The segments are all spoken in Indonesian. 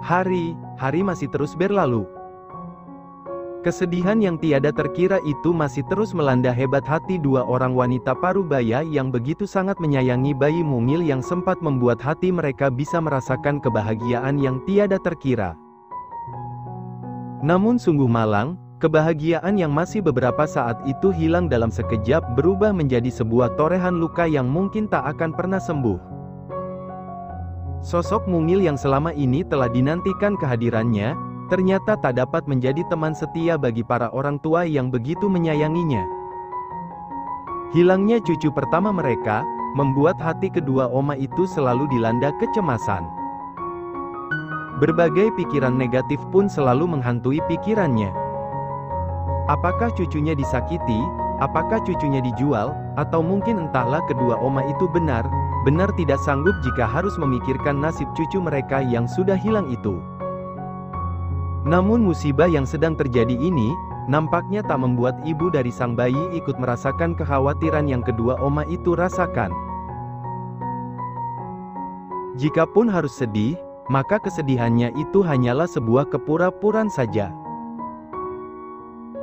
Hari masih terus berlalu. Kesedihan yang tiada terkira itu masih terus melanda hebat hati dua orang wanita parubaya yang begitu sangat menyayangi bayi mungil yang sempat membuat hati mereka bisa merasakan kebahagiaan yang tiada terkira. Namun sungguh malang, kebahagiaan yang masih beberapa saat itu hilang dalam sekejap berubah menjadi sebuah torehan luka yang mungkin tak akan pernah sembuh. Sosok mungil yang selama ini telah dinantikan kehadirannya, ternyata tak dapat menjadi teman setia bagi para orang tua yang begitu menyayanginya. Hilangnya cucu pertama mereka, membuat hati kedua oma itu selalu dilanda kecemasan. Berbagai pikiran negatif pun selalu menghantui pikirannya. Apakah cucunya disakiti? Apakah cucunya dijual? Atau mungkin entahlah kedua oma itu benar tidak sanggup jika harus memikirkan nasib cucu mereka yang sudah hilang itu. Namun musibah yang sedang terjadi ini, nampaknya tak membuat ibu dari sang bayi ikut merasakan kekhawatiran yang kedua oma itu rasakan. Jikapun harus sedih, maka kesedihannya itu hanyalah sebuah kepura-puraan saja.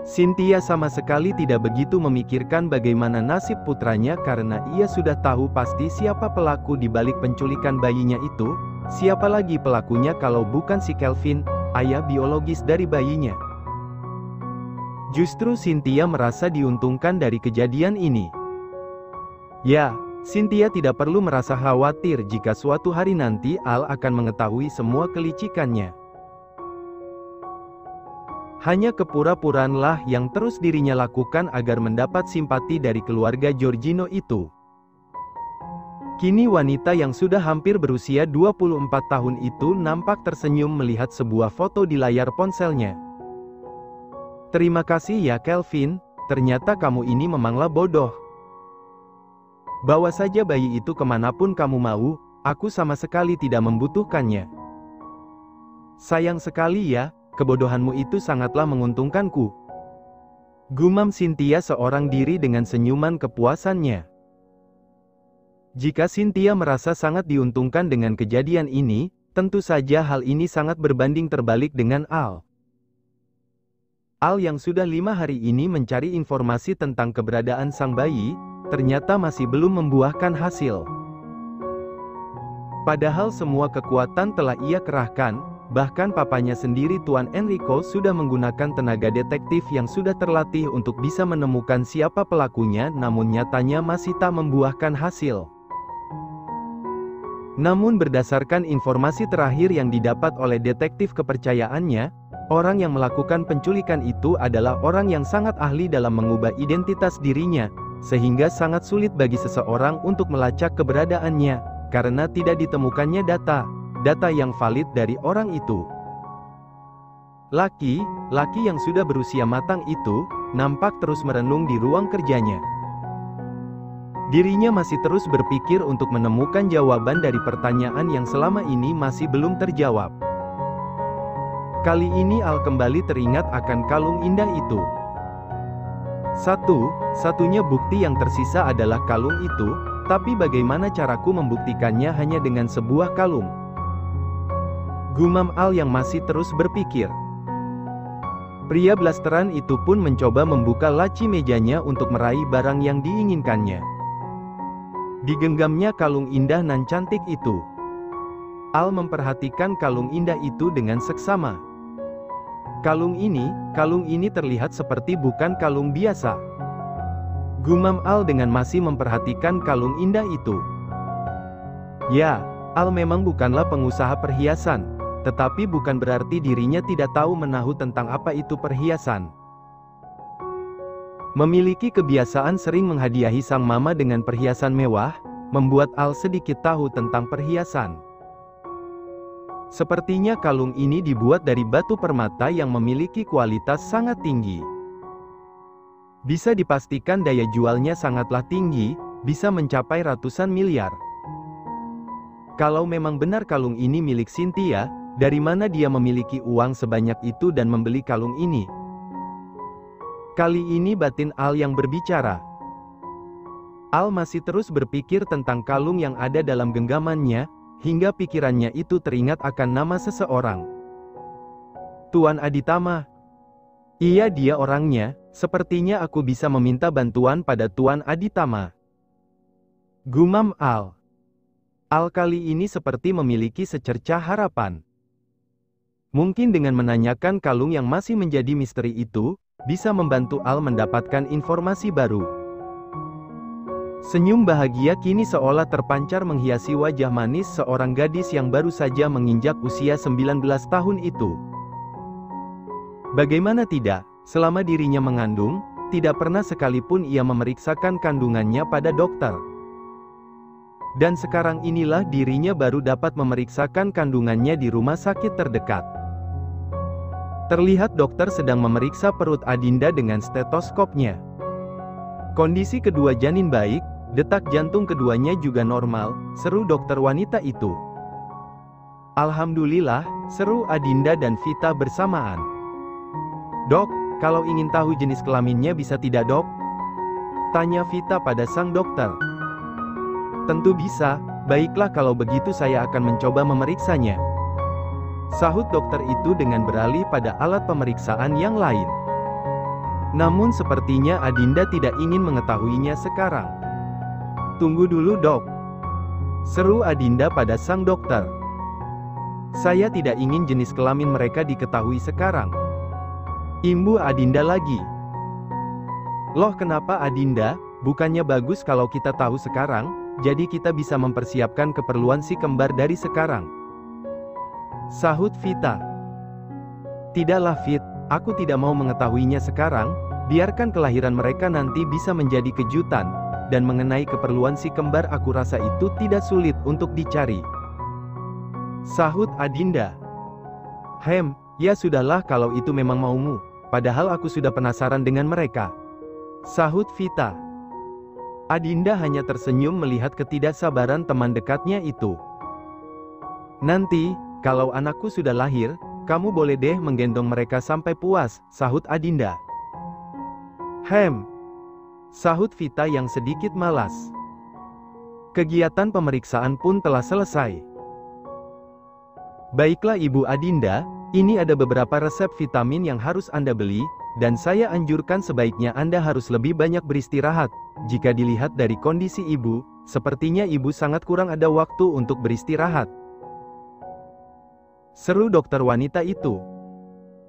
Cynthia sama sekali tidak begitu memikirkan bagaimana nasib putranya karena ia sudah tahu pasti siapa pelaku di balik penculikan bayinya itu. Siapa lagi pelakunya kalau bukan si Kelvin, ayah biologis dari bayinya. Justru Cynthia merasa diuntungkan dari kejadian ini. Ya, Cynthia tidak perlu merasa khawatir jika suatu hari nanti Al akan mengetahui semua kelicikannya. Hanya kepura-puraanlah yang terus dirinya lakukan agar mendapat simpati dari keluarga Giorgino itu. Kini wanita yang sudah hampir berusia 24 tahun itu nampak tersenyum melihat sebuah foto di layar ponselnya. Terima kasih ya Kelvin, ternyata kamu ini memanglah bodoh. Bawa saja bayi itu kemanapun kamu mau, aku sama sekali tidak membutuhkannya. Sayang sekali ya, kebodohanmu itu sangatlah menguntungkanku. Gumam Cynthia seorang diri dengan senyuman kepuasannya. Jika Cynthia merasa sangat diuntungkan dengan kejadian ini, tentu saja hal ini sangat berbanding terbalik dengan Al. Al yang sudah 5 hari ini mencari informasi tentang keberadaan sang bayi, ternyata masih belum membuahkan hasil. Padahal semua kekuatan telah ia kerahkan, bahkan papanya sendiri Tuan Enrico sudah menggunakan tenaga detektif yang sudah terlatih untuk bisa menemukan siapa pelakunya, namun nyatanya masih tak membuahkan hasil. Namun berdasarkan informasi terakhir yang didapat oleh detektif kepercayaannya, orang yang melakukan penculikan itu adalah orang yang sangat ahli dalam mengubah identitas dirinya, sehingga sangat sulit bagi seseorang untuk melacak keberadaannya, karena tidak ditemukannya data yang valid dari orang itu. Laki yang sudah berusia matang itu, nampak terus merenung di ruang kerjanya. Dirinya masih terus berpikir untuk menemukan jawaban dari pertanyaan yang selama ini masih belum terjawab. Kali ini Al kembali teringat akan kalung indah itu. Satu-satunya bukti yang tersisa adalah kalung itu, tapi bagaimana caraku membuktikannya hanya dengan sebuah kalung? Gumam Al yang masih terus berpikir. Pria blasteran itu pun mencoba membuka laci mejanya untuk meraih barang yang diinginkannya. Digenggamnya kalung indah nan cantik itu. Al memperhatikan kalung indah itu dengan seksama. Kalung ini terlihat seperti bukan kalung biasa. Gumam Al dengan masih memperhatikan kalung indah itu. Ya, Al memang bukanlah pengusaha perhiasan, tetapi bukan berarti dirinya tidak tahu menahu tentang apa itu perhiasan. Memiliki kebiasaan sering menghadiahi sang mama dengan perhiasan mewah, membuat Al sedikit tahu tentang perhiasan. Sepertinya kalung ini dibuat dari batu permata yang memiliki kualitas sangat tinggi. Bisa dipastikan daya jualnya sangatlah tinggi, bisa mencapai ratusan miliar. Kalau memang benar kalung ini milik Cynthia, dari mana dia memiliki uang sebanyak itu dan membeli kalung ini? Kali ini batin Al yang berbicara. Al masih terus berpikir tentang kalung yang ada dalam genggamannya, hingga pikirannya itu teringat akan nama seseorang. Tuan Aditama. Iya, dia orangnya. Sepertinya aku bisa meminta bantuan pada Tuan Aditama. Gumam Al. Al kali ini seperti memiliki secercah harapan. Mungkin dengan menanyakan kalung yang masih menjadi misteri itu, bisa membantu Al mendapatkan informasi baru. Senyum bahagia kini seolah terpancar menghiasi wajah manis seorang gadis yang baru saja menginjak usia 19 tahun itu. Bagaimana tidak? Selama dirinya mengandung, tidak pernah sekalipun ia memeriksakan kandungannya pada dokter. Dan sekarang inilah dirinya baru dapat memeriksakan kandungannya di rumah sakit terdekat. Terlihat dokter sedang memeriksa perut Adinda dengan stetoskopnya. Kondisi kedua janin baik, detak jantung keduanya juga normal, seru dokter wanita itu. Alhamdulillah, seru Adinda dan Vita bersamaan. Dok, kalau ingin tahu jenis kelaminnya bisa tidak dok? Tanya Vita pada sang dokter. Tentu bisa, baiklah kalau begitu saya akan mencoba memeriksanya. Sahut dokter itu dengan beralih pada alat pemeriksaan yang lain. Namun sepertinya Adinda tidak ingin mengetahuinya sekarang. Tunggu dulu dok. Seru Adinda pada sang dokter. Saya tidak ingin jenis kelamin mereka diketahui sekarang. Imbu Adinda lagi. Loh kenapa Adinda, bukannya bagus kalau kita tahu sekarang, jadi kita bisa mempersiapkan keperluan si kembar dari sekarang. Sahut Vita. Tidaklah Fit, aku tidak mau mengetahuinya sekarang, biarkan kelahiran mereka nanti bisa menjadi kejutan, dan mengenai keperluan si kembar aku rasa itu tidak sulit untuk dicari. Sahut Adinda. Ya sudahlah kalau itu memang maumu. Padahal aku sudah penasaran dengan mereka. Sahut Vita. Adinda hanya tersenyum melihat ketidaksabaran teman dekatnya itu. Nanti, kalau anakku sudah lahir, kamu boleh deh menggendong mereka sampai puas, sahut Adinda. Sahut Vita yang sedikit malas. Kegiatan pemeriksaan pun telah selesai. Baiklah Ibu Adinda, ini ada beberapa resep vitamin yang harus Anda beli, dan saya anjurkan sebaiknya Anda harus lebih banyak beristirahat. Jika dilihat dari kondisi Ibu, sepertinya Ibu sangat kurang ada waktu untuk beristirahat. Seru dokter wanita itu.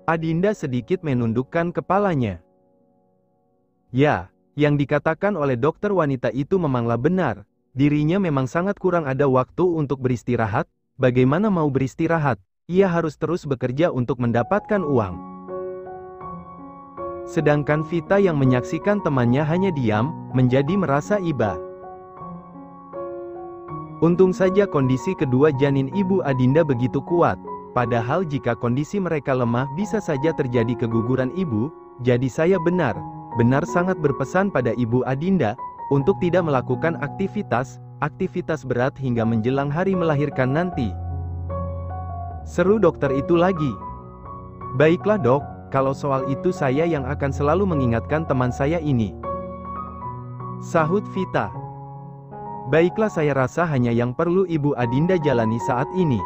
Adinda sedikit menundukkan kepalanya. Ya, yang dikatakan oleh dokter wanita itu memanglah benar. Dirinya memang sangat kurang ada waktu untuk beristirahat. Bagaimana mau beristirahat? Ia harus terus bekerja untuk mendapatkan uang. Sedangkan Vita yang menyaksikan temannya hanya diam, menjadi merasa iba. Untung saja kondisi kedua janin Ibu Adinda begitu kuat. Padahal jika kondisi mereka lemah bisa saja terjadi keguguran ibu. Jadi saya benar sangat berpesan pada Ibu Adinda, untuk tidak melakukan aktivitas berat hingga menjelang hari melahirkan nanti. Seru dokter itu lagi. Baiklah dok, kalau soal itu saya yang akan selalu mengingatkan teman saya ini. Sahut Vita. Baiklah saya rasa hanya yang perlu Ibu Adinda jalani saat ini.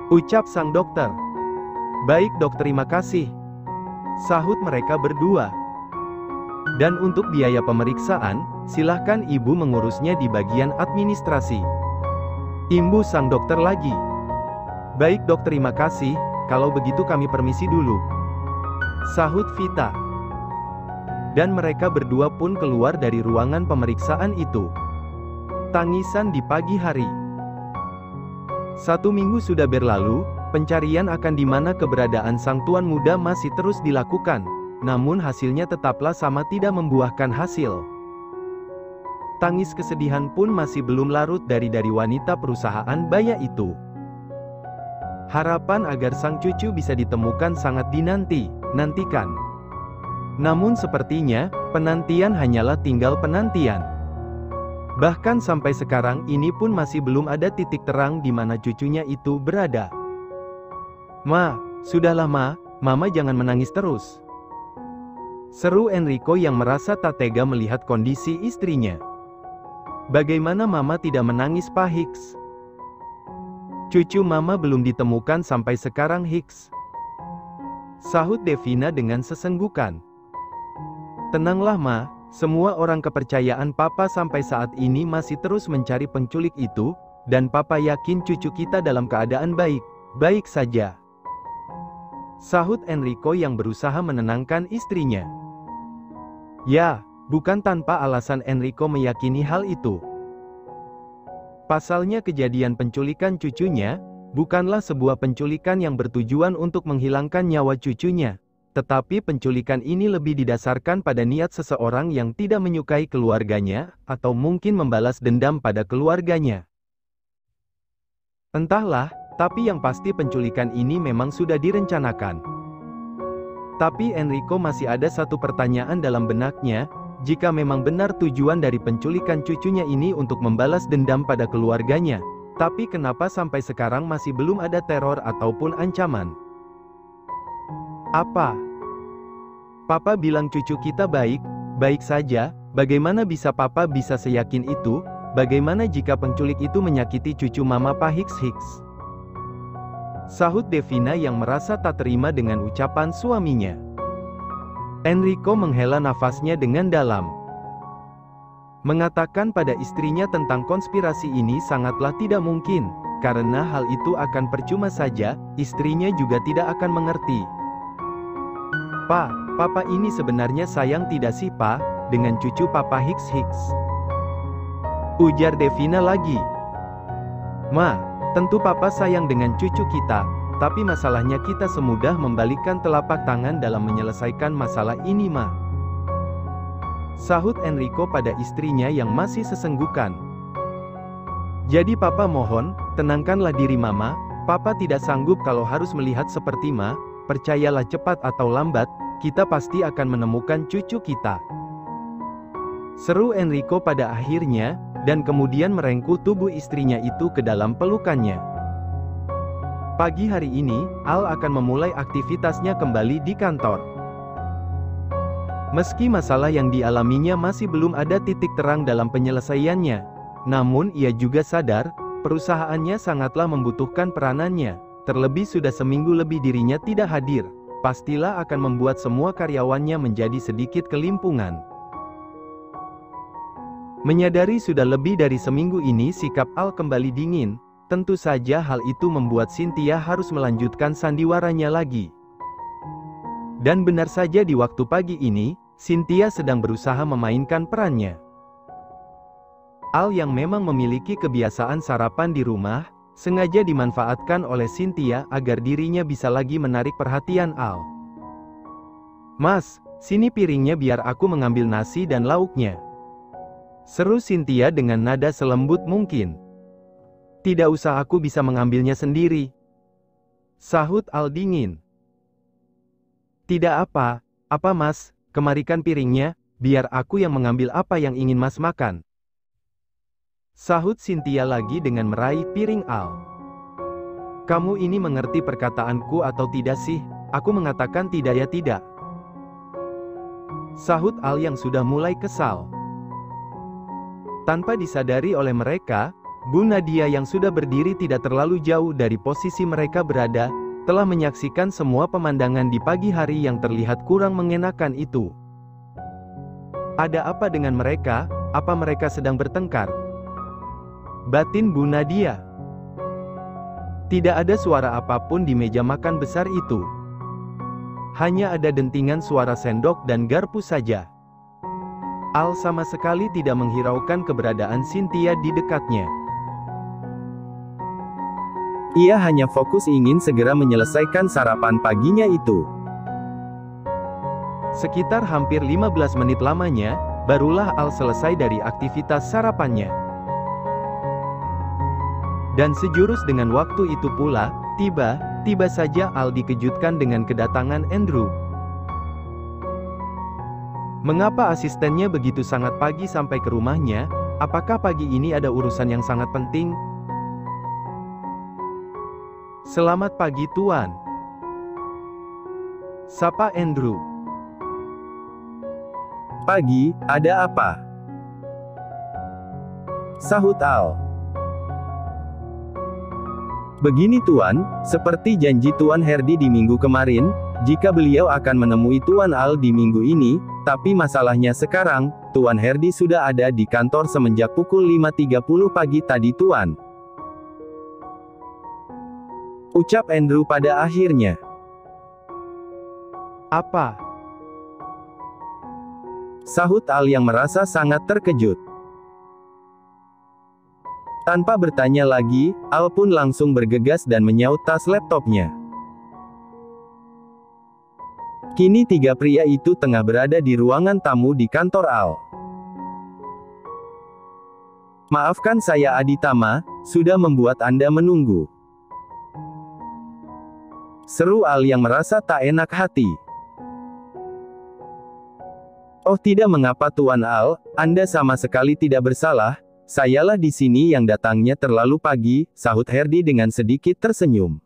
Ucap sang dokter. Baik dok, terima kasih. Sahut mereka berdua. Dan untuk biaya pemeriksaan, silahkan ibu mengurusnya di bagian administrasi. Imbu sang dokter lagi. Baik dok, terima kasih, kalau begitu kami permisi dulu. Sahut Vita. Dan mereka berdua pun keluar dari ruangan pemeriksaan itu. Tangisan di pagi hari. 1 minggu sudah berlalu, pencarian akan di mana keberadaan sang tuan muda masih terus dilakukan. Namun hasilnya tetaplah sama, tidak membuahkan hasil. Tangis kesedihan pun masih belum larut dari wanita perusahaan baya itu. Harapan agar sang cucu bisa ditemukan sangat dinantikan. Namun sepertinya, penantian hanyalah tinggal penantian. Bahkan sampai sekarang ini pun masih belum ada titik terang di mana cucunya itu berada. Ma, sudahlah ma, mama jangan menangis terus. Seru Enrico yang merasa tak tega melihat kondisi istrinya. Bagaimana mama tidak menangis Pak Hicks? Cucu mama belum ditemukan sampai sekarang Hicks. Sahut Devina dengan sesenggukan. Tenanglah Ma, semua orang kepercayaan Papa sampai saat ini masih terus mencari penculik itu, dan Papa yakin cucu kita dalam keadaan baik saja. Sahut Enrico yang berusaha menenangkan istrinya. Ya, bukan tanpa alasan Enrico meyakini hal itu. Pasalnya kejadian penculikan cucunya, bukanlah sebuah penculikan yang bertujuan untuk menghilangkan nyawa cucunya, tetapi penculikan ini lebih didasarkan pada niat seseorang yang tidak menyukai keluarganya, atau mungkin membalas dendam pada keluarganya. Entahlah, tapi yang pasti penculikan ini memang sudah direncanakan. Tapi Enrico masih ada satu pertanyaan dalam benaknya. Jika memang benar tujuan dari penculikan cucunya ini untuk membalas dendam pada keluarganya, tapi kenapa sampai sekarang masih belum ada teror ataupun ancaman? Apa? Papa bilang cucu kita baik saja, bagaimana bisa Papa bisa seyakin itu? Bagaimana jika penculik itu menyakiti cucu Mama Pak Hicks? Sahut Devina yang merasa tak terima dengan ucapan suaminya. Enrico menghela nafasnya dengan dalam. Mengatakan pada istrinya tentang konspirasi ini sangatlah tidak mungkin, karena hal itu akan percuma saja, istrinya juga tidak akan mengerti. Papa ini sebenarnya sayang tidak sih Pa, dengan cucu Papa Hicks? Ujar Devina lagi. Ma, tentu Papa sayang dengan cucu kita. Tapi masalahnya kita semudah membalikkan telapak tangan dalam menyelesaikan masalah ini Ma. Sahut Enrico pada istrinya yang masih sesenggukan. Jadi Papa mohon, tenangkanlah diri Mama, Papa tidak sanggup kalau harus melihat seperti Ma, percayalah cepat atau lambat, kita pasti akan menemukan cucu kita. Seru Enrico pada akhirnya, dan kemudian merengkuh tubuh istrinya itu ke dalam pelukannya. Pagi hari ini, Al akan memulai aktivitasnya kembali di kantor. Meski masalah yang dialaminya masih belum ada titik terang dalam penyelesaiannya, namun ia juga sadar, perusahaannya sangatlah membutuhkan peranannya, terlebih sudah seminggu lebih dirinya tidak hadir, pastilah akan membuat semua karyawannya menjadi sedikit kelimpungan. Menyadari sudah lebih dari seminggu ini sikap Al kembali dingin, tentu saja hal itu membuat Cynthia harus melanjutkan sandiwaranya lagi. Dan benar saja di waktu pagi ini, Cynthia sedang berusaha memainkan perannya. Al yang memang memiliki kebiasaan sarapan di rumah, sengaja dimanfaatkan oleh Cynthia agar dirinya bisa lagi menarik perhatian Al. Mas, sini piringnya biar aku mengambil nasi dan lauknya. Seru Cynthia dengan nada selembut mungkin. Tidak usah, aku bisa mengambilnya sendiri. Sahut Al dingin. Tidak apa Mas, kemarikan piringnya, biar aku yang mengambil apa yang ingin Mas makan. Sahut Cynthia lagi dengan meraih piring Al. Kamu ini mengerti perkataanku atau tidak sih? Aku mengatakan tidak ya tidak. Sahut Al yang sudah mulai kesal. Tanpa disadari oleh mereka, Bu Nadia yang sudah berdiri tidak terlalu jauh dari posisi mereka berada, telah menyaksikan semua pemandangan di pagi hari yang terlihat kurang mengenakan itu. Ada apa dengan mereka? Apa mereka sedang bertengkar? Batin Bu Nadia. Tidak ada suara apapun di meja makan besar itu. Hanya ada dentingan suara sendok dan garpu saja. Al sama sekali tidak menghiraukan keberadaan Cynthia di dekatnya. Ia hanya fokus ingin segera menyelesaikan sarapan paginya itu. Sekitar hampir 15 menit lamanya, barulah Al selesai dari aktivitas sarapannya. Dan sejurus dengan waktu itu pula, tiba saja Al dikejutkan dengan kedatangan Andrew. Mengapa asistennya begitu sangat pagi sampai ke rumahnya? Apakah pagi ini ada urusan yang sangat penting? Selamat pagi Tuan. Sapa Andrew. Pagi, ada apa? Sahut Al. Begini Tuan, seperti janji Tuan Herdi di minggu kemarin, jika beliau akan menemui Tuan Al di minggu ini, tapi masalahnya sekarang, Tuan Hardy sudah ada di kantor semenjak pukul 5.30 pagi tadi Tuan. Ucap Andrew pada akhirnya. Apa? Sahut Al yang merasa sangat terkejut. Tanpa bertanya lagi, Al pun langsung bergegas dan menyaut tas laptopnya. Kini tiga pria itu tengah berada di ruangan tamu di kantor Al. Maafkan saya Aditama, sudah membuat Anda menunggu. Seru Al yang merasa tak enak hati. Oh tidak mengapa Tuan Al, Anda sama sekali tidak bersalah, sayalah di sini yang datangnya terlalu pagi, sahut Hardy dengan sedikit tersenyum.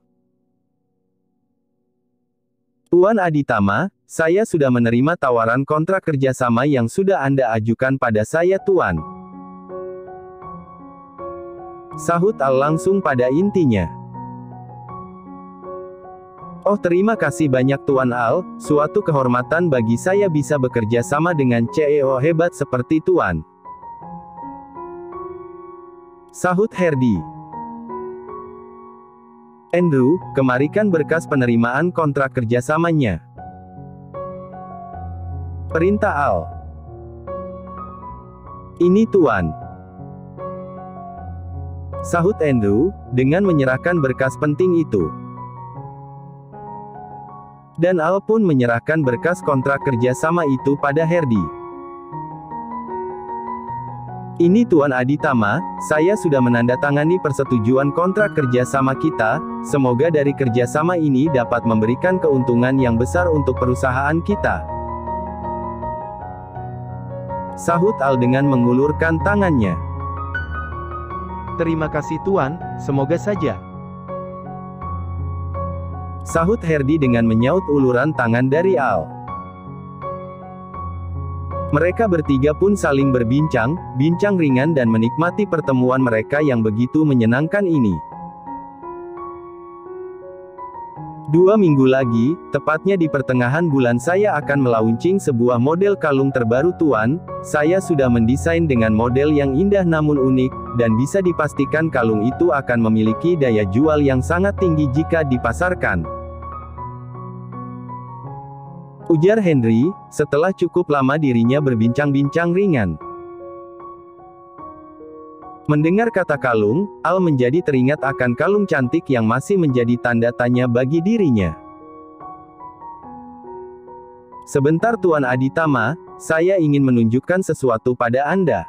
Tuan Aditama, saya sudah menerima tawaran kontrak kerjasama yang sudah Anda ajukan pada saya Tuan. Sahut Al langsung pada intinya. Oh terima kasih banyak Tuan Al, suatu kehormatan bagi saya bisa bekerja sama dengan CEO hebat seperti Tuan. Sahut Hardy. Andrew, kemarikan berkas penerimaan kontrak kerjasamanya. Perintah Al. Ini Tuan. Sahut Andrew, dengan menyerahkan berkas penting itu. Dan Al pun menyerahkan berkas kontrak kerjasama itu pada Hardy. Ini Tuan Aditama, saya sudah menandatangani persetujuan kontrak kerjasama kita, semoga dari kerjasama ini dapat memberikan keuntungan yang besar untuk perusahaan kita. Sahut Al dengan mengulurkan tangannya. Terima kasih Tuan, semoga saja. Sahut Hardy dengan menyaut uluran tangan dari Al. Mereka bertiga pun saling berbincang, bincang ringan dan menikmati pertemuan mereka yang begitu menyenangkan ini. 2 minggu lagi, tepatnya di pertengahan bulan saya akan melaunching sebuah model kalung terbaru Tuan, saya sudah mendesain dengan model yang indah namun unik, dan bisa dipastikan kalung itu akan memiliki daya jual yang sangat tinggi jika dipasarkan. Ujar Henry, setelah cukup lama dirinya berbincang-bincang ringan. Mendengar kata kalung, Al menjadi teringat akan kalung cantik yang masih menjadi tanda tanya bagi dirinya. Sebentar Tuan Aditama, saya ingin menunjukkan sesuatu pada Anda.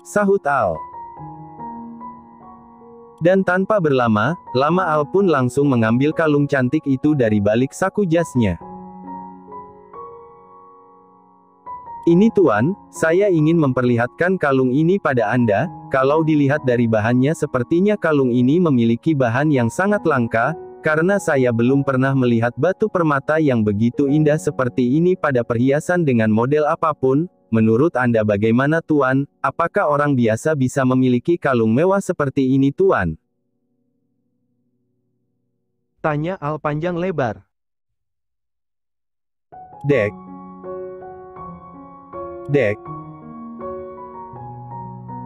Sahut Al. Dan tanpa berlama-lama Al pun langsung mengambil kalung cantik itu dari balik saku jasnya. Ini Tuan, saya ingin memperlihatkan kalung ini pada Anda, kalau dilihat dari bahannya sepertinya kalung ini memiliki bahan yang sangat langka, karena saya belum pernah melihat batu permata yang begitu indah seperti ini pada perhiasan dengan model apapun. Menurut Anda bagaimana Tuan, apakah orang biasa bisa memiliki kalung mewah seperti ini Tuan? Tanya Al panjang lebar. Dek.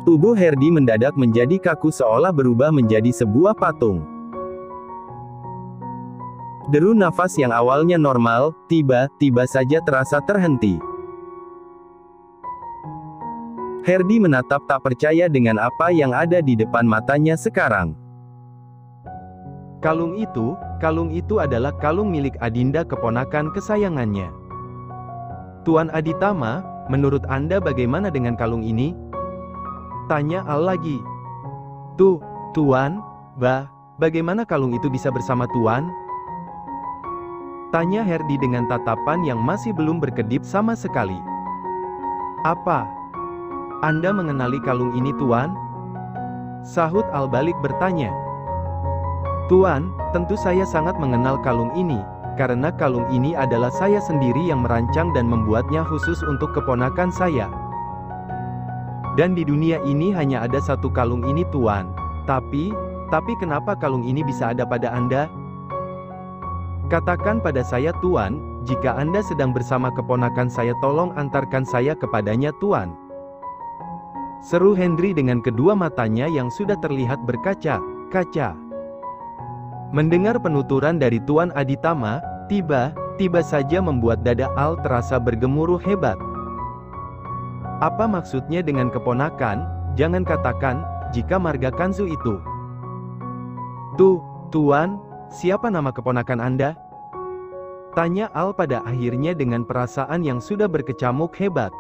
Tubuh Hardy mendadak menjadi kaku seolah berubah menjadi sebuah patung. Deru nafas yang awalnya normal, tiba-tiba saja terasa terhenti. Hardy menatap tak percaya dengan apa yang ada di depan matanya sekarang. Kalung itu adalah kalung milik Adinda keponakan kesayangannya. Tuan Aditama, menurut Anda bagaimana dengan kalung ini? Tanya Al lagi. Tuan, bagaimana kalung itu bisa bersama Tuan? Tanya Hardy dengan tatapan yang masih belum berkedip sama sekali. Apa? Anda mengenali kalung ini Tuan? Sahut Al balik bertanya. Tuan, tentu saya sangat mengenal kalung ini, karena kalung ini adalah saya sendiri yang merancang dan membuatnya khusus untuk keponakan saya. Dan di dunia ini hanya ada satu kalung ini Tuan. Tapi kenapa kalung ini bisa ada pada Anda? Katakan pada saya Tuan, jika Anda sedang bersama keponakan saya tolong antarkan saya kepadanya Tuan. Seru Henry dengan kedua matanya yang sudah terlihat berkaca-kaca. Mendengar penuturan dari Tuan Aditama, tiba saja membuat dada Al terasa bergemuruh hebat. Apa maksudnya dengan keponakan? Jangan katakan, jika marga Kanzu itu. Tuan, siapa nama keponakan Anda? Tanya Al pada akhirnya dengan perasaan yang sudah berkecamuk hebat.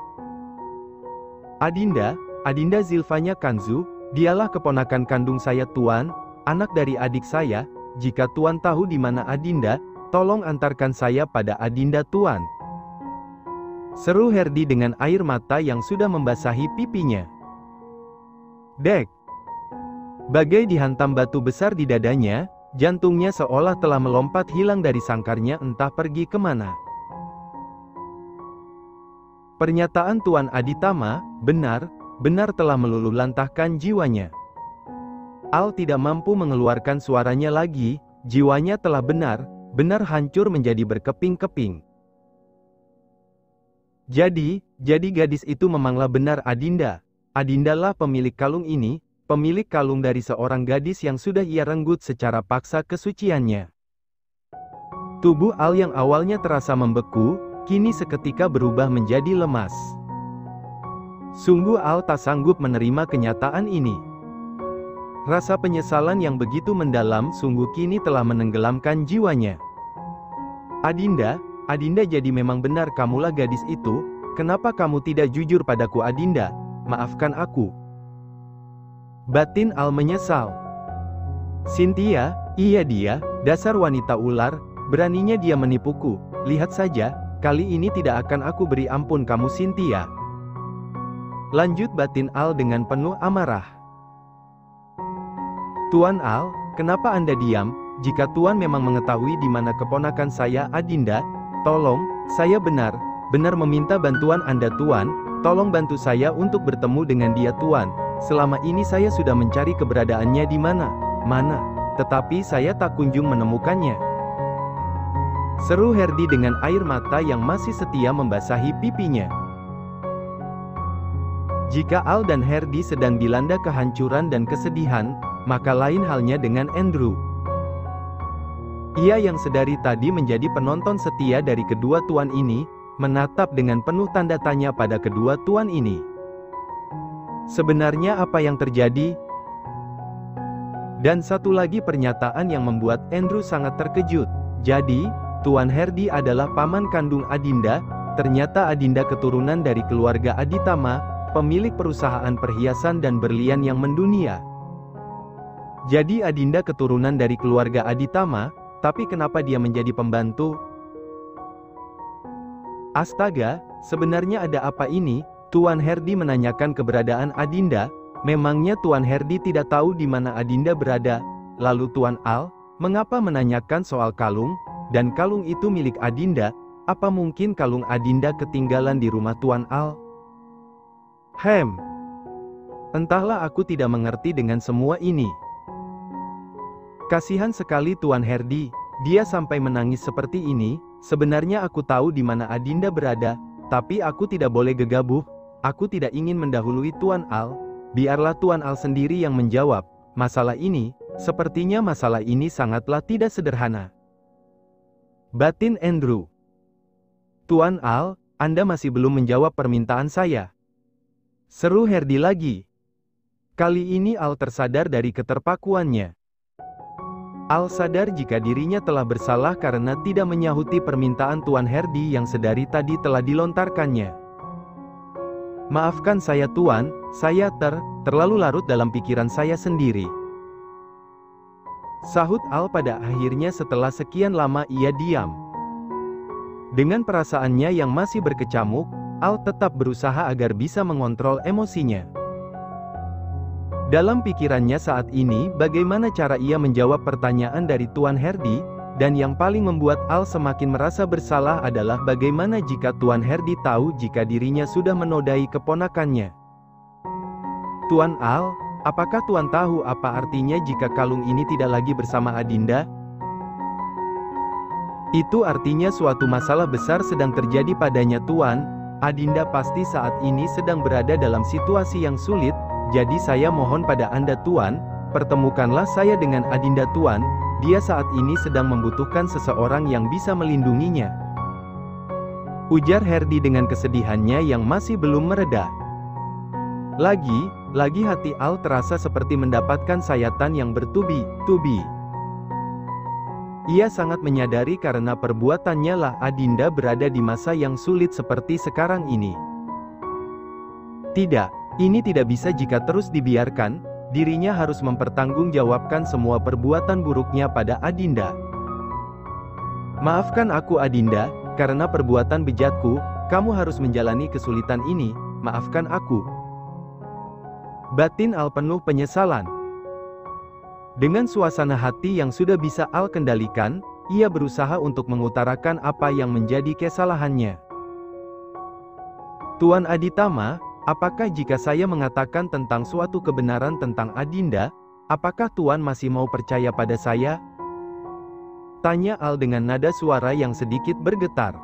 Adinda Zilvanya Kanzu, dialah keponakan kandung saya Tuan, anak dari adik saya. Jika Tuan tahu di mana Adinda, tolong antarkan saya pada Adinda Tuan. Seru Herdi dengan air mata yang sudah membasahi pipinya. Dek! Bagai dihantam batu besar di dadanya, jantungnya seolah telah melompat hilang dari sangkarnya entah pergi kemana. Pernyataan Tuan Aditama, benar telah meluluhlantahkan jiwanya. Al tidak mampu mengeluarkan suaranya lagi, jiwanya telah benar hancur menjadi berkeping-keping. Jadi gadis itu memanglah benar Adinda. Adindalah pemilik kalung ini, pemilik kalung dari seorang gadis yang sudah ia renggut secara paksa kesuciannya. Tubuh Al yang awalnya terasa membeku, kini seketika berubah menjadi lemas. Sungguh Al tak sanggup menerima kenyataan ini. Rasa penyesalan yang begitu mendalam sungguh kini telah menenggelamkan jiwanya. Adinda jadi memang benar kamulah gadis itu, kenapa kamu tidak jujur padaku Adinda? Maafkan aku. Batin Al menyesal. Cynthia, iya dia, dasar wanita ular, beraninya dia menipuku. Lihat saja, kali ini tidak akan aku beri ampun kamu Cynthia. Lanjut batin Al dengan penuh amarah. Tuan Al, kenapa Anda diam? Jika Tuan memang mengetahui di mana keponakan saya Adinda, tolong, saya benar meminta bantuan Anda Tuan, tolong bantu saya untuk bertemu dengan dia Tuan. Selama ini saya sudah mencari keberadaannya di mana, tetapi saya tak kunjung menemukannya. Seru Herdi dengan air mata yang masih setia membasahi pipinya. Jika Al dan Herdi sedang dilanda kehancuran dan kesedihan, maka lain halnya dengan Andrew. Ia yang sedari tadi menjadi penonton setia dari kedua tuan ini, menatap dengan penuh tanda tanya pada kedua tuan ini. Sebenarnya apa yang terjadi? Dan satu lagi pernyataan yang membuat Andrew sangat terkejut. Jadi, Tuan Herdi adalah paman kandung Adinda, ternyata Adinda keturunan dari keluarga Aditama, pemilik perusahaan perhiasan dan berlian yang mendunia. Jadi Adinda keturunan dari keluarga Aditama, tapi kenapa dia menjadi pembantu? Astaga, sebenarnya ada apa ini? Tuan Herdi menanyakan keberadaan Adinda. Memangnya Tuan Herdi tidak tahu di mana Adinda berada? Lalu Tuan Al, mengapa menanyakan soal kalung? Dan kalung itu milik Adinda, apa mungkin kalung Adinda ketinggalan di rumah Tuan Al? Entahlah aku tidak mengerti dengan semua ini. Kasihan sekali Tuan Herdi, dia sampai menangis seperti ini. Sebenarnya aku tahu di mana Adinda berada, tapi aku tidak boleh gegabah. Aku tidak ingin mendahului Tuan Al. Biarlah Tuan Al sendiri yang menjawab. Sepertinya masalah ini sangatlah tidak sederhana. Batin Andrew. Tuan Al, Anda masih belum menjawab permintaan saya. Seru Herdi lagi. Kali ini Al tersadar dari keterpakuannya. Al sadar jika dirinya telah bersalah karena tidak menyahuti permintaan Tuan Herdi yang sedari tadi telah dilontarkannya. Maafkan saya Tuan, saya terlalu larut dalam pikiran saya sendiri. Sahut Al pada akhirnya setelah sekian lama ia diam. Dengan perasaannya yang masih berkecamuk, Al tetap berusaha agar bisa mengontrol emosinya. Dalam pikirannya saat ini, bagaimana cara ia menjawab pertanyaan dari Tuan Herdi, dan yang paling membuat Al semakin merasa bersalah adalah bagaimana jika Tuan Herdi tahu jika dirinya sudah menodai keponakannya. Tuan Al, apakah Tuan tahu apa artinya jika kalung ini tidak lagi bersama Adinda? Itu artinya suatu masalah besar sedang terjadi padanya Tuan. Adinda pasti saat ini sedang berada dalam situasi yang sulit, jadi saya mohon pada Anda Tuan, pertemukanlah saya dengan Adinda Tuan, dia saat ini sedang membutuhkan seseorang yang bisa melindunginya. Ujar Herdi dengan kesedihannya yang masih belum mereda. Lagi hati Al terasa seperti mendapatkan sayatan yang bertubi-tubi. Ia sangat menyadari karena perbuatannya lah Adinda berada di masa yang sulit seperti sekarang ini. Tidak, ini tidak bisa jika terus dibiarkan, dirinya harus mempertanggungjawabkan semua perbuatan buruknya pada Adinda. Maafkan aku Adinda, karena perbuatan bejatku, kamu harus menjalani kesulitan ini, maafkan aku. Batin Al penuh penyesalan. Dengan suasana hati yang sudah bisa Al kendalikan, ia berusaha untuk mengutarakan apa yang menjadi kesalahannya. Tuan Aditama, apakah jika saya mengatakan tentang suatu kebenaran tentang Adinda, apakah Tuan masih mau percaya pada saya? Tanya Al dengan nada suara yang sedikit bergetar.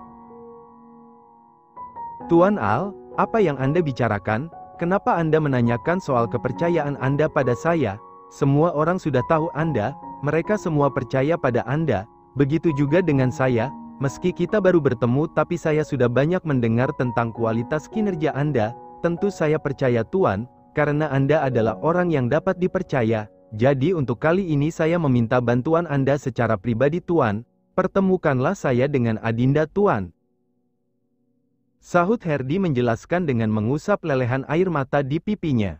Tuan Al, apa yang Anda bicarakan? Kenapa Anda menanyakan soal kepercayaan Anda pada saya? Semua orang sudah tahu Anda, mereka semua percaya pada Anda, begitu juga dengan saya, meski kita baru bertemu tapi saya sudah banyak mendengar tentang kualitas kinerja Anda, tentu saya percaya Tuan, karena Anda adalah orang yang dapat dipercaya, jadi untuk kali ini saya meminta bantuan Anda secara pribadi Tuan, pertemukanlah saya dengan Adinda Tuan. Sahut Herdi menjelaskan dengan mengusap lelehan air mata di pipinya.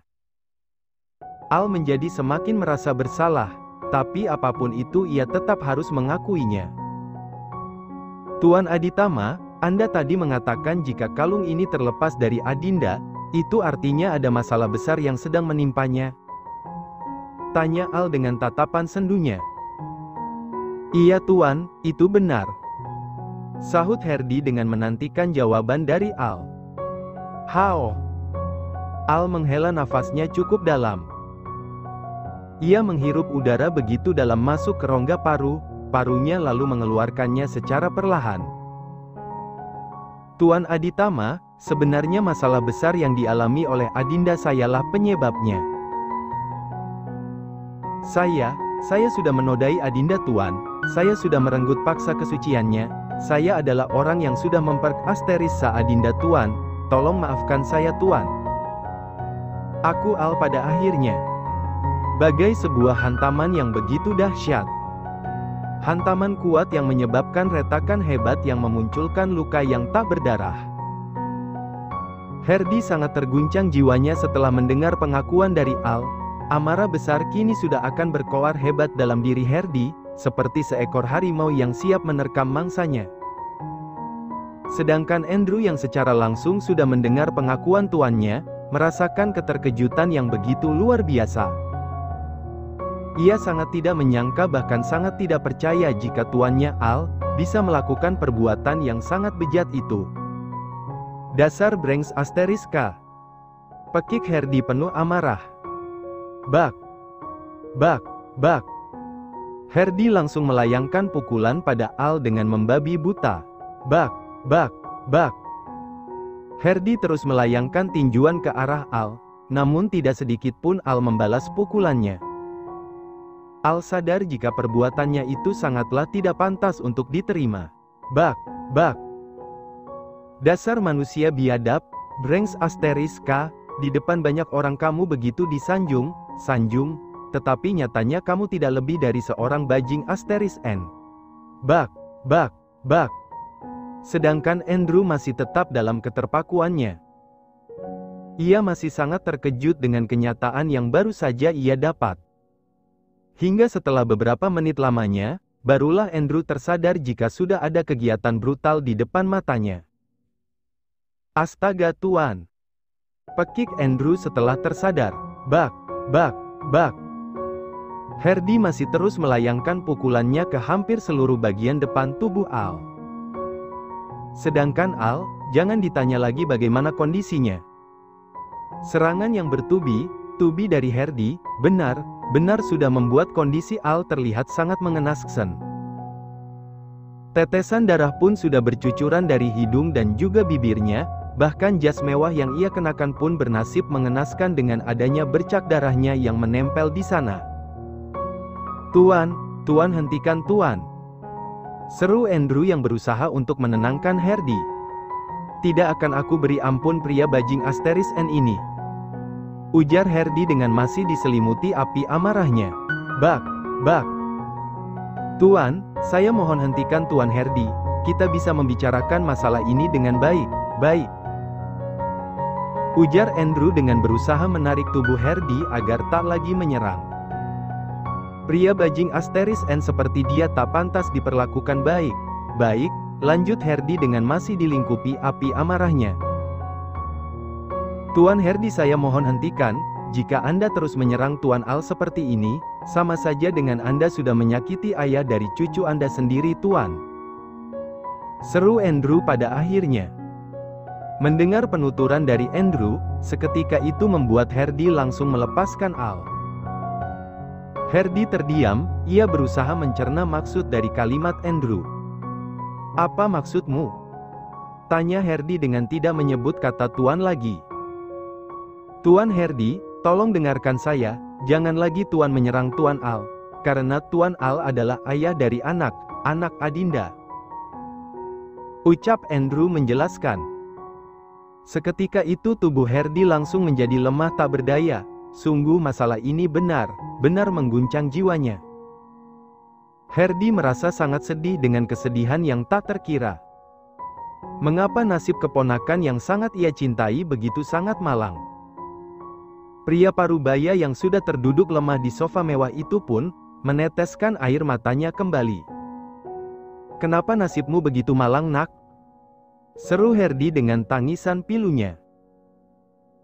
Al menjadi semakin merasa bersalah, tapi apapun itu ia tetap harus mengakuinya. Tuan Aditama, Anda tadi mengatakan jika kalung ini terlepas dari Adinda, itu artinya ada masalah besar yang sedang menimpanya. Tanya Al dengan tatapan sendunya. Iya Tuan, itu benar. Sahut Herdi dengan menantikan jawaban dari Al. Hao. Al menghela nafasnya cukup dalam. Ia menghirup udara begitu dalam masuk ke rongga parunya lalu mengeluarkannya secara perlahan. Tuan Aditama, sebenarnya masalah besar yang dialami oleh Adinda sayalah penyebabnya. Saya sudah menodai Adinda Tuan, saya sudah merenggut paksa kesuciannya, saya adalah orang yang sudah memperkasterisa Adinda Tuan, tolong maafkan saya Tuan. Aku Al pada akhirnya. Bagai sebuah hantaman yang begitu dahsyat. Hantaman kuat yang menyebabkan retakan hebat yang memunculkan luka yang tak berdarah. Herdi sangat terguncang jiwanya setelah mendengar pengakuan dari Al. Amarah besar kini sudah akan berkoar hebat dalam diri Herdi, seperti seekor harimau yang siap menerkam mangsanya. Sedangkan Andrew yang secara langsung sudah mendengar pengakuan tuannya, merasakan keterkejutan yang begitu luar biasa. Ia sangat tidak menyangka bahkan sangat tidak percaya jika tuannya Al, bisa melakukan perbuatan yang sangat bejat itu. Dasar Brengs Asteriska. Pekik Herdi penuh amarah. Bak. Bak. Bak. Herdi langsung melayangkan pukulan pada Al dengan membabi buta. Bak. Bak. Bak. Herdi terus melayangkan tinjuan ke arah Al, namun tidak sedikit pun Al membalas pukulannya. Al sadar jika perbuatannya itu sangatlah tidak pantas untuk diterima. Bak, bak. Dasar manusia biadab, Brengs Asteriska, di depan banyak orang kamu begitu sanjung, tetapi nyatanya kamu tidak lebih dari seorang bajing Asteris N. Bak, bak, bak. Sedangkan Andrew masih tetap dalam keterpakuannya. Ia masih sangat terkejut dengan kenyataan yang baru saja ia dapat. Hingga setelah beberapa menit lamanya, barulah Andrew tersadar jika sudah ada kegiatan brutal di depan matanya. Astaga Tuan! Pekik Andrew setelah tersadar. Bak, bak, bak. Herdi masih terus melayangkan pukulannya ke hampir seluruh bagian depan tubuh Al. Sedangkan Al, jangan ditanya lagi bagaimana kondisinya. Serangan yang bertubi-tubi dari Herdi, benar sudah membuat kondisi Al terlihat sangat mengenaskan. Tetesan darah pun sudah bercucuran dari hidung dan juga bibirnya, bahkan jas mewah yang ia kenakan pun bernasib mengenaskan dengan adanya bercak darahnya yang menempel di sana. "Tuan, Tuan hentikan Tuan!" seru Andrew yang berusaha untuk menenangkan Hardy. "Tidak akan aku beri ampun pria bajing Asteris N ini," ujar Hardy dengan masih diselimuti api amarahnya. "Bak, bak. Tuan, saya mohon hentikan Tuan Hardy, kita bisa membicarakan masalah ini dengan baik-baik," ujar Andrew dengan berusaha menarik tubuh Hardy agar tak lagi menyerang. "Pria bajing Asteris N seperti dia tak pantas diperlakukan baik-baik," lanjut Hardy dengan masih dilingkupi api amarahnya. "Tuan Hardy, saya mohon hentikan. Jika Anda terus menyerang Tuan Al seperti ini, sama saja dengan Anda sudah menyakiti ayah dari cucu Anda sendiri Tuan," seru Andrew pada akhirnya. Mendengar penuturan dari Andrew, seketika itu membuat Hardy langsung melepaskan Al. Hardy terdiam, ia berusaha mencerna maksud dari kalimat Andrew. "Apa maksudmu?" tanya Hardy dengan tidak menyebut kata Tuan lagi. "Tuan Hardy, tolong dengarkan saya, jangan lagi Tuan menyerang Tuan Al, karena Tuan Al adalah ayah dari anak Adinda," ucap Andrew menjelaskan. Seketika itu tubuh Hardy langsung menjadi lemah tak berdaya, sungguh masalah ini benar-benar mengguncang jiwanya. Hardy merasa sangat sedih dengan kesedihan yang tak terkira. Mengapa nasib keponakan yang sangat ia cintai begitu sangat malang? Pria parubaya yang sudah terduduk lemah di sofa mewah itu pun meneteskan air matanya kembali. "Kenapa nasibmu begitu malang, nak?" seru Hardy dengan tangisan pilunya.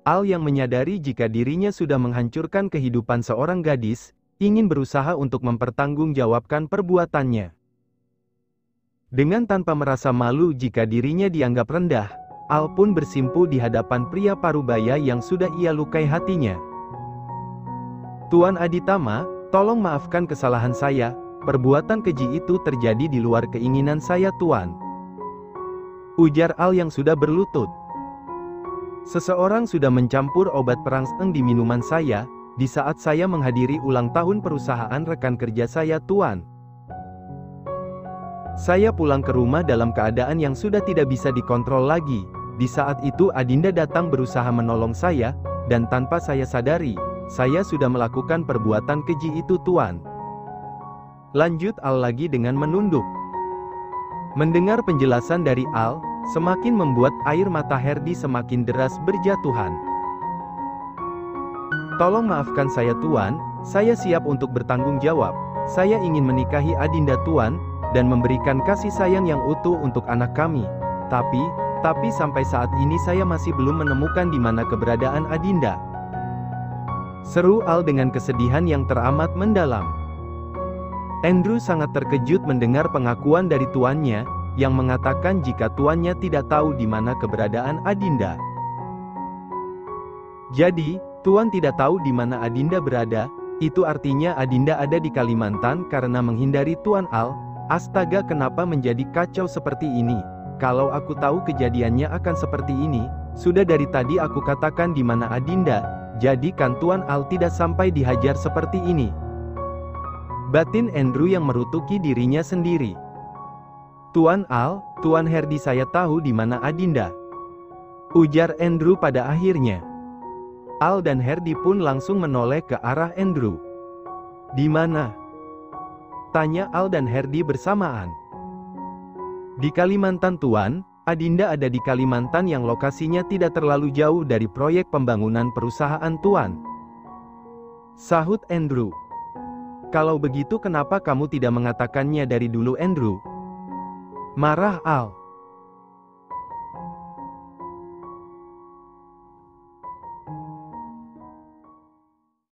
Al yang menyadari jika dirinya sudah menghancurkan kehidupan seorang gadis, ingin berusaha untuk mempertanggungjawabkan perbuatannya. Dengan tanpa merasa malu jika dirinya dianggap rendah, Al pun bersimpu di hadapan pria parubaya yang sudah ia lukai hatinya. "Tuan Aditama, tolong maafkan kesalahan saya, perbuatan keji itu terjadi di luar keinginan saya Tuan," ujar Al yang sudah berlutut. "Seseorang sudah mencampur obat perangsang di minuman saya, di saat saya menghadiri ulang tahun perusahaan rekan kerja saya Tuan. Saya pulang ke rumah dalam keadaan yang sudah tidak bisa dikontrol lagi. Di saat itu Adinda datang berusaha menolong saya, dan tanpa saya sadari, saya sudah melakukan perbuatan keji itu Tuan," lanjut Al lagi dengan menunduk. Mendengar penjelasan dari Al, semakin membuat air mata Hardy semakin deras berjatuhan. "Tolong maafkan saya Tuan, saya siap untuk bertanggung jawab. Saya ingin menikahi Adinda Tuan, dan memberikan kasih sayang yang utuh untuk anak kami. Tapi sampai saat ini saya masih belum menemukan di mana keberadaan Adinda," seru Al dengan kesedihan yang teramat mendalam. Andrew sangat terkejut mendengar pengakuan dari tuannya, yang mengatakan jika tuannya tidak tahu di mana keberadaan Adinda. "Jadi, Tuan tidak tahu di mana Adinda berada? Itu artinya Adinda ada di Kalimantan karena menghindari Tuan Al? Astaga, kenapa menjadi kacau seperti ini? Kalau aku tahu kejadiannya akan seperti ini, sudah dari tadi aku katakan di mana Adinda, jadi kan Tuan Al tidak sampai dihajar seperti ini," batin Andrew yang merutuki dirinya sendiri. "Tuan Al, Tuan Hardy, saya tahu di mana Adinda," ujar Andrew pada akhirnya. Al dan Hardy pun langsung menoleh ke arah Andrew. "Di mana?" tanya Al dan Hardy bersamaan. "Di Kalimantan Tuan, Adinda ada di Kalimantan yang lokasinya tidak terlalu jauh dari proyek pembangunan perusahaan Tuan," sahut Andrew. "Kalau begitu kenapa kamu tidak mengatakannya dari dulu Andrew?" marah Al.